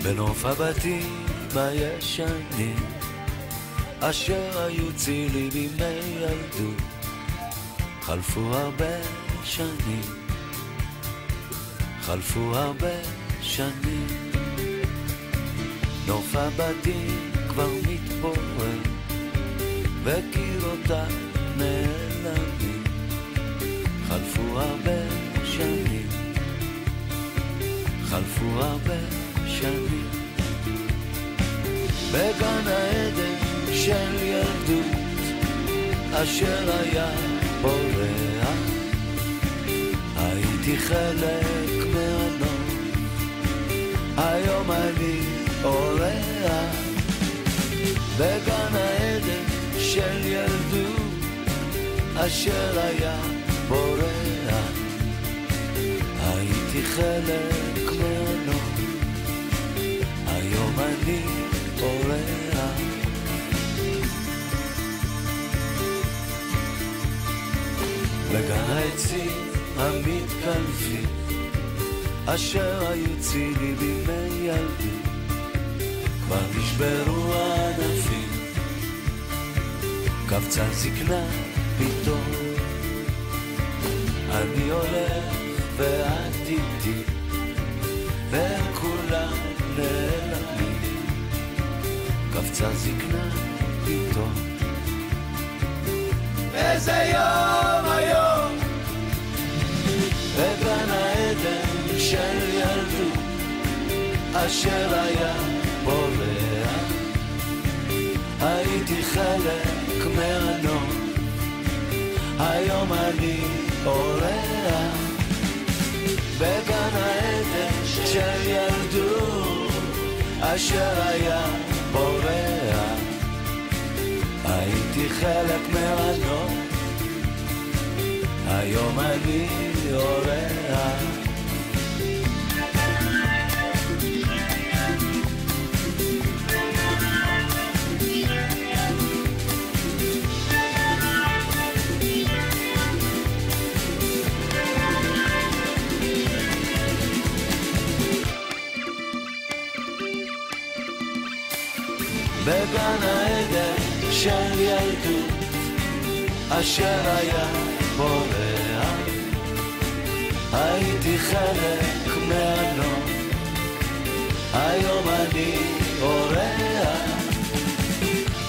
בנוף הבתים הישנים אשר היו צילי בימי ילדות, חלפו הרבה שנים, חלפו הרבה שנים. נוף הבתים כבר מתפורר וקירותיו נעלמים, חלפו הרבה שנים, חלפו הרבה שנים. בגן העדן של ילדות אשר היה פורח, הייתי חלק מהנוף, היום אני אורח. בגן העדן של ילדות אשר היה פורח, הייתי חלק מהנוף, היום אני אורח. בגן העצים המתקלפים אשר היו צילי בימי ילדות, כבר נשברו הענפים, קבצה זקנה פתאום. אני הולך ואת איתי וכולם נעלמים, קבצה זקנה פתאום. איזה יום היום בגן העדן של ילדות אשר היה פורח, הייתי חלק מהנוף, היום אני אורח. בגן העדן של ילדות אשר היה פורח, הייתי חלק מהנוף, היום אני אורח. בגן העדן של ילדות אשר היה פורח, הייתי חלק מהנוף, היום אני אורח.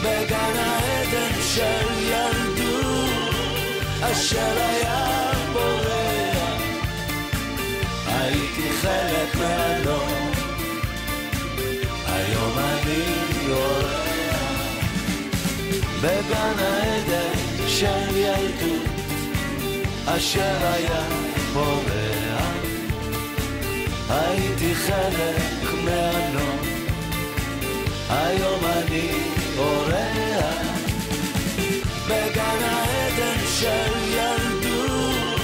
בגן העדן של ילדות אשר היה פורח, הייתי חלק מהנוף, היום אני אורח. בגן העדן של ילדות אשר היה פורח, הייתי חלק מהנוף, היום אני אורח. בגן העדן של ילדות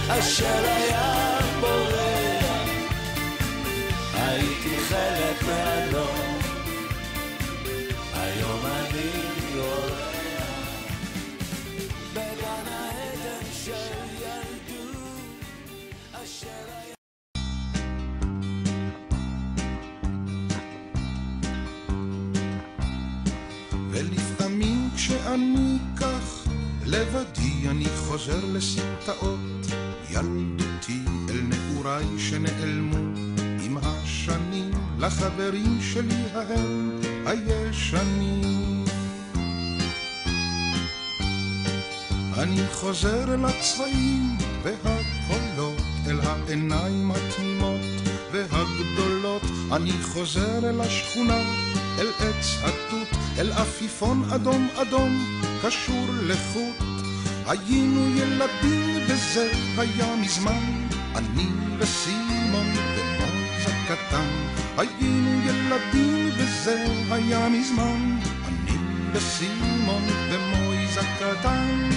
אשר היה פורח, הייתי חלק מהנוף, היום אני אורח. בגן העדן של ילדות אשר היה. ולפעמים כשאני כך לבדי אני חוזר לסמטאות ילדותי, אל נעוריי שנעלמו עם השנים, לחברים שלי ההם הישנים. אני חוזר אל הצבעים והקולות, אל העיניים התמימות והגדולות. אני חוזר אל השכונה, אל עץ התות, אל עפיפון אדום אדום קשור לחוט. היינו ילדים וזה היה מזמן, אני וסימון ומויזה קטן. היינו ילדים וזה היה מזמן, אני וסימון ומויזה קטן.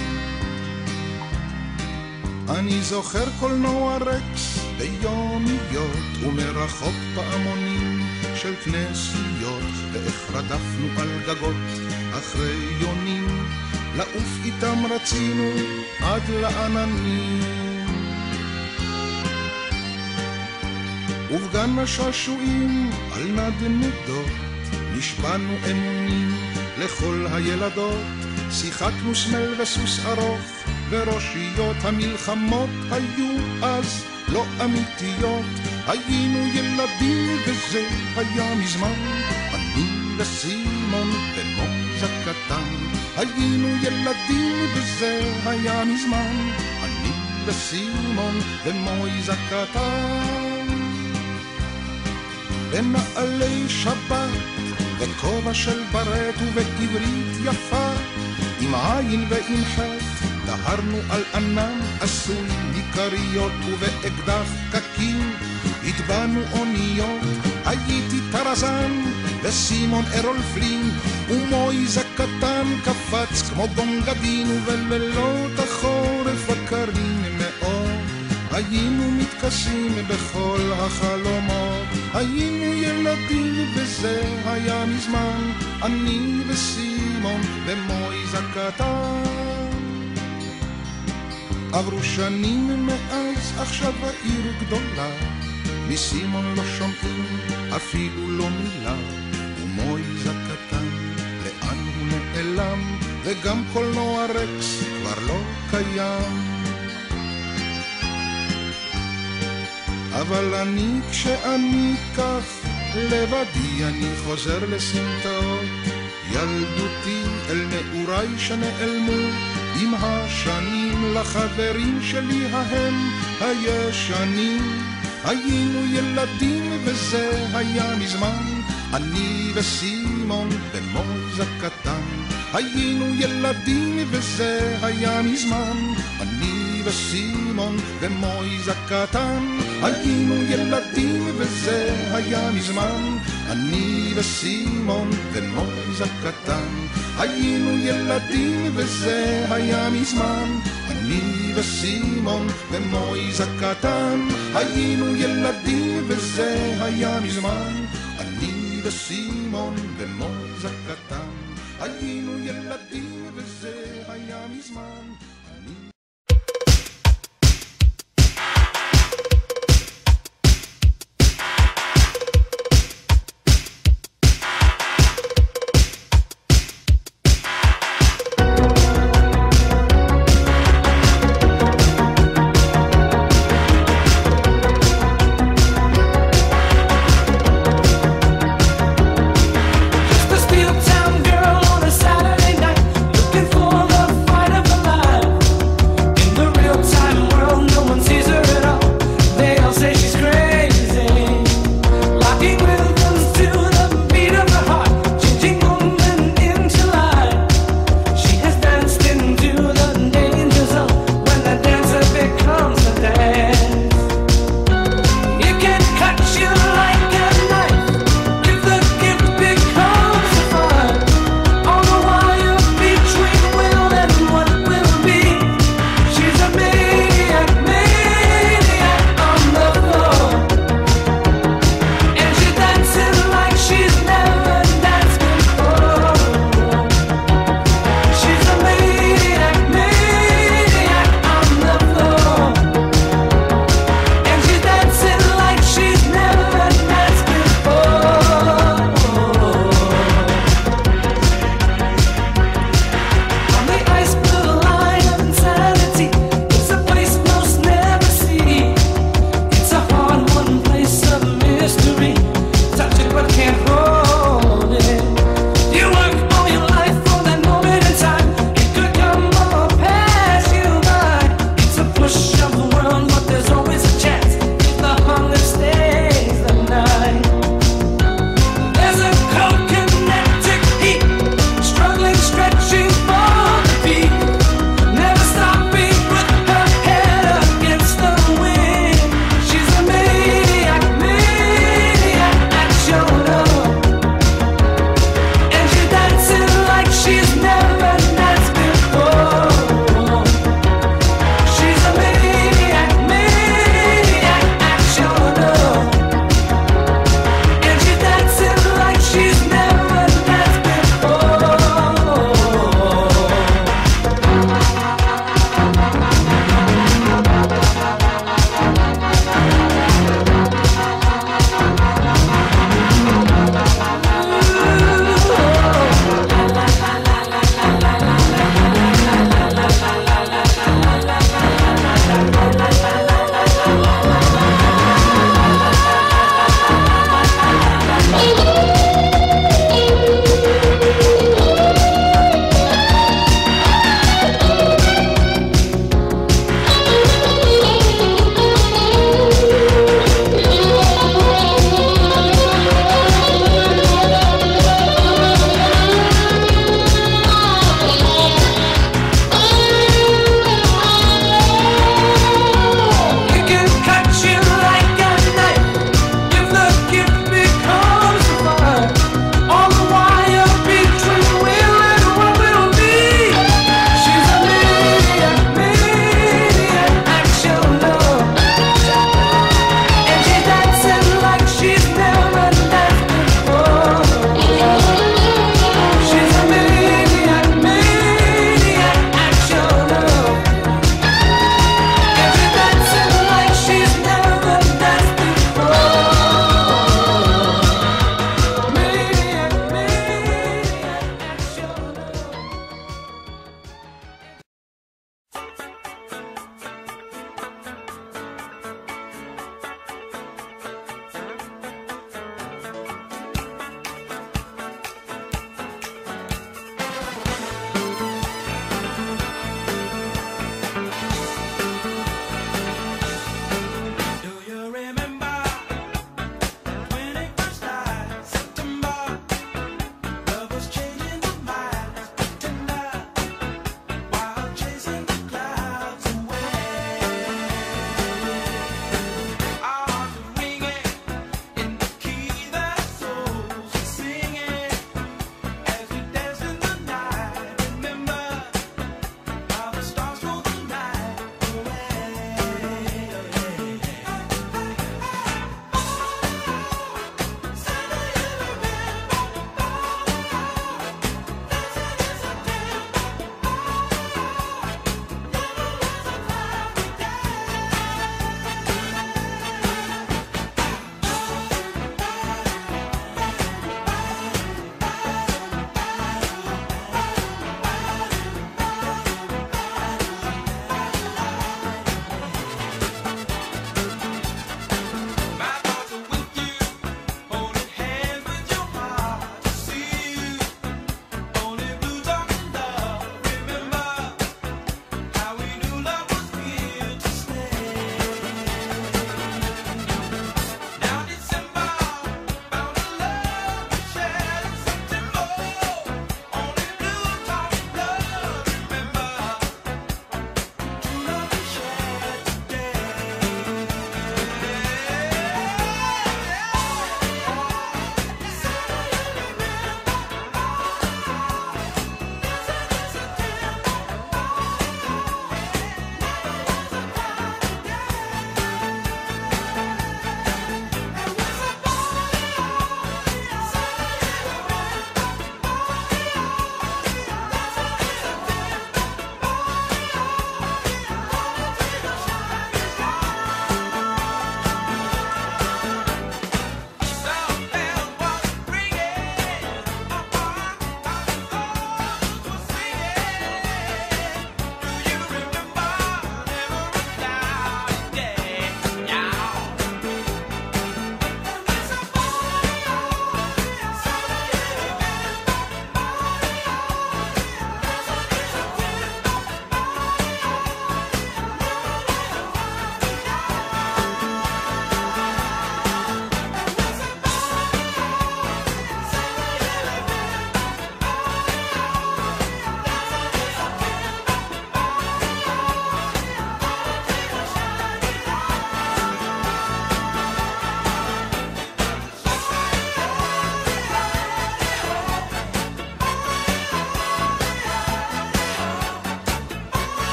אני זוכר קולנוע רקס ביומיות ומרחוק פעמונים של כנסיות, ואיך רדפנו על גגות אחרי יונים, לעוף איתם רצינו עד לעננים. ובגן השעשועים על נדנדות נשבענו אמונים לכל הילדות, שיחקנו סמל וסוס ארוך, וראשיות המלחמות היו אז לא אמיתיות. היינו ילדים וזה היה מזמן, אני וסימון ומויזה קטן. היינו ילדים וזה היה מזמן, אני וסימון ומויזה קטן. בנעלי שבת וכובע של ברט ובעברית יפה, עם עין ועם חטא דהרנו על ענן עשוי מכריות, ובאקדח קקים הטבענו אוניות. הייתי טרזן וסימון ארול פלין, ומויזה קטן קפץ כמו גונגדין, ובלילות החורף הקרים מאוד היינו מתכסים בכל החלומות. היינו ילדים וזה היה מזמן, אני וסימון ומויזה קטן. עברו שנים מאז, עכשיו העיר גדולה, מסימון לא שומעים אפילו לא מילה. ומויזה קטן לאן הוא נעלם, וגם קולנוע רקס כבר לא קיים. אבל אני כשאני כך לבדי, אני חוזר לסמטאות ילדותי, אל נעוריי שנעלמו עם השנים, לחברים שלי ההם הישנים. היינו ילדים וזה היה מזמן, אני וסימון ומויזה קטן. היינו ילדים וזה היה מזמן, אני וסימון ומויזה קטן. היינו ילדים וזה היה מזמן, אני וסימון ומויזה קטן. היינו ילדים וזה היה מזמן, אני וסימון ומויזה קטן. היינו ילדים וזה היה מזמן, אני וסימון ומויזה קטן. היינו ילדים וזה היה מזמן. Just a steel town girl on a Saturday night, looking for the fight of her life.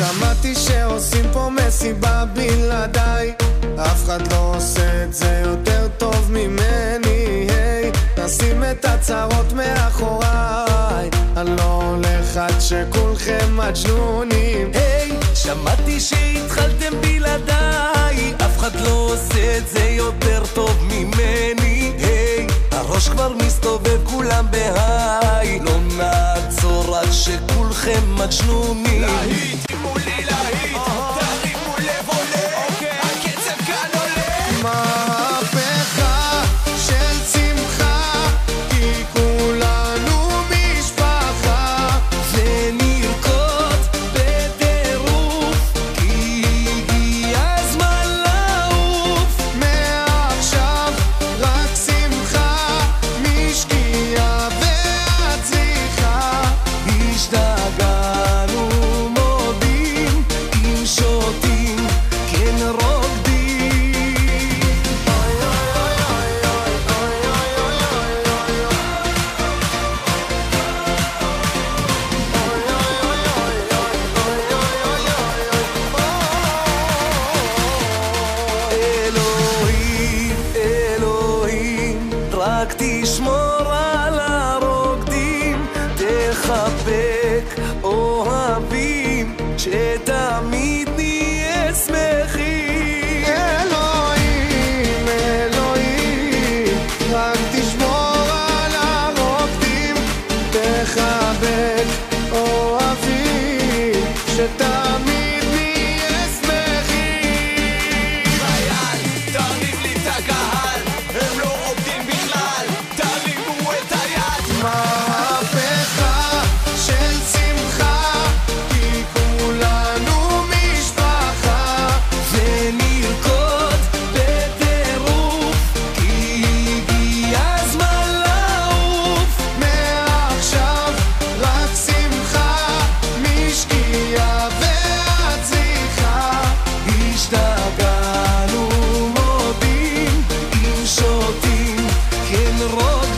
שמעתי שעושים פה מסיבה בלעדיי, אף אחד לא עושה את זה יותר טוב ממני. היי, נשים את הצרות מאחוריי, אני לא הולך עד שכולכם מג'נונים. היי, שמעתי שהתחלתם בלעדיי, אף אחד לא עושה את זה יותר טוב ממני. היי, הראש כבר מסתובב כולם בהיי, לא נעצור עד שכולכם מג'נונים. להיט, שימו לי להיט, תרימו לב עולה, הקצב כאן עולה. מהפכה של שמחה, כי כולנו משפחה, ונרקוד בטירוף, כי הגיע הזמן לעוף. מעכשיו רק שמחה, משקיעה והצליחה. השתגענו מודים, אם שותים כן רוקדים. אלוהים, אלוהים, רק תשמור על הרוקדים, תחבק אוהבים, שתמיד נהיה שמחים. אלוהים, אלוהים, רק תשמור על הרוקדים, תחבק אוהבים, שתמיד נהיה שמחים. חייל, תריב לי את הקהל, הם לא רוקדים בכלל, תרימו את היד. מהפכה של שמחה, כי כולנו משפחה, ונרקוד בטירוף, כי הגיע הזמן לעוף. מעכשיו רק שמחה, משקיעה והצליחה. השתגענו מודים, אם שותים כן רוקדים.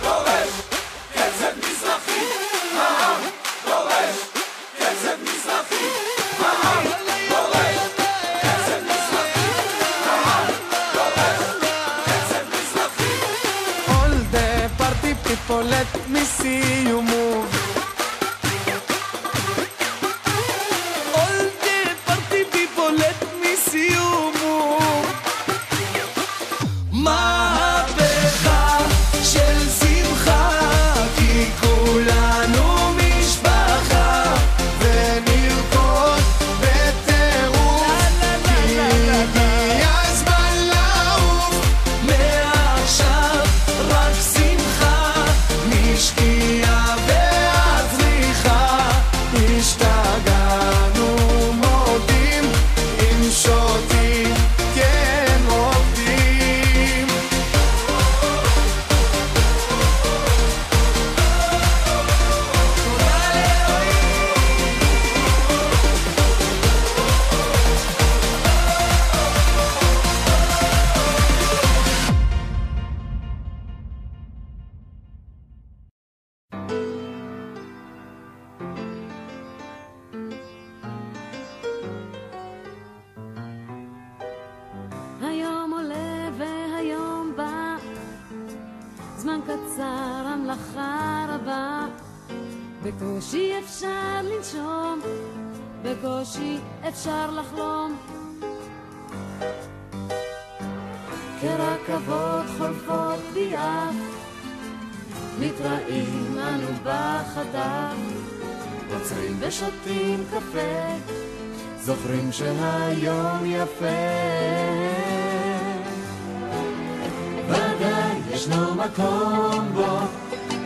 דורש קצב מזרחי, דורש קצב מזרחי, דורש קצב מזרחי, דורש קצב מזרחי. All the party people, let me see you move. All the party people, let me see you move. מהפכה של שמחה, כי כולנו משפחה, ונרקוד בטירוף, כי הגיע הזמן לעוף. מעכשיו רק שמחה, משקיעה והצליחה. השתגענו מודים, אם שותים כן רוקדים. היום עולה והיום בא, זמן קצר המלאכה רבה, בקושי אפשר לנשום, בקושי אפשר לחלום. כרכבות חולפות ביעף, מתראים אנו בחדר, עוצרים ושותים קפה, זוכרים שהיום יפה. ודאי ישנו מקום בו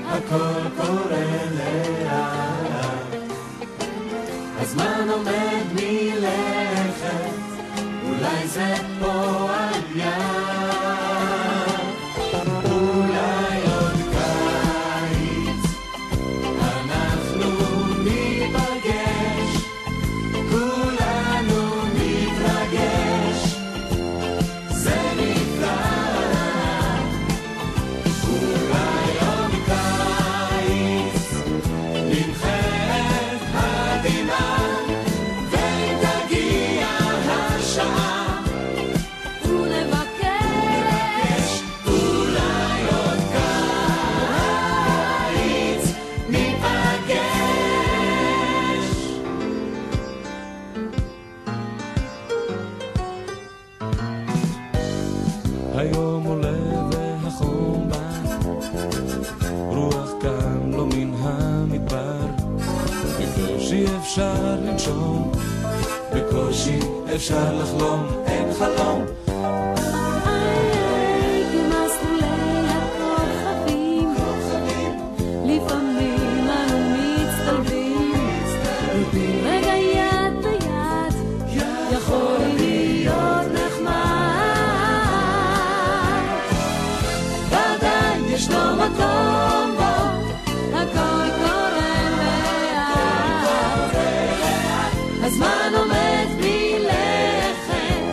הכל קורה לאט, הזמן עומד מלכת, אולי זה פה על יד, אולי עוד קיץ אנחנו ניפגש, כולנו נתרגש, זה נפלא. אולי עוד קיץ הדמעה, ואם תגיע השעה, ולבקש אולי עוד קיץ ניפגש. היום עולה והחום בא, רוח כאן לא מן המדבר, בקושי אפשר לנשום, בקושי אפשר לחלום, אין חלום. כמסלולי הכוכבים, לפעמים אנו מצטלבים, רגע יד ביד יכול להיות נחמד. ודאי ישנו מקום בו הכל קורה לאט, הזמן עומד מלכת,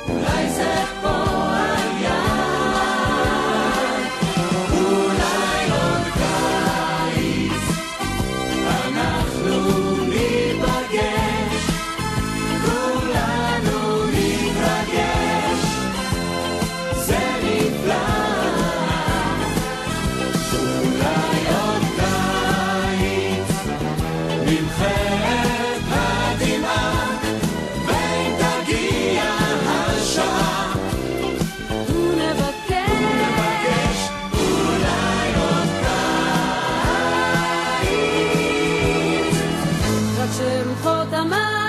אולי זה פה היד, אולי עוד קיץ אנחנו ניפגש, כולנו נתרגש, זה נפלא. אולי עוד קיץ נמחאת הדמעה, ואם תגיע השעה, ולבקש אולי עוד קיץ. רק שרוחות המים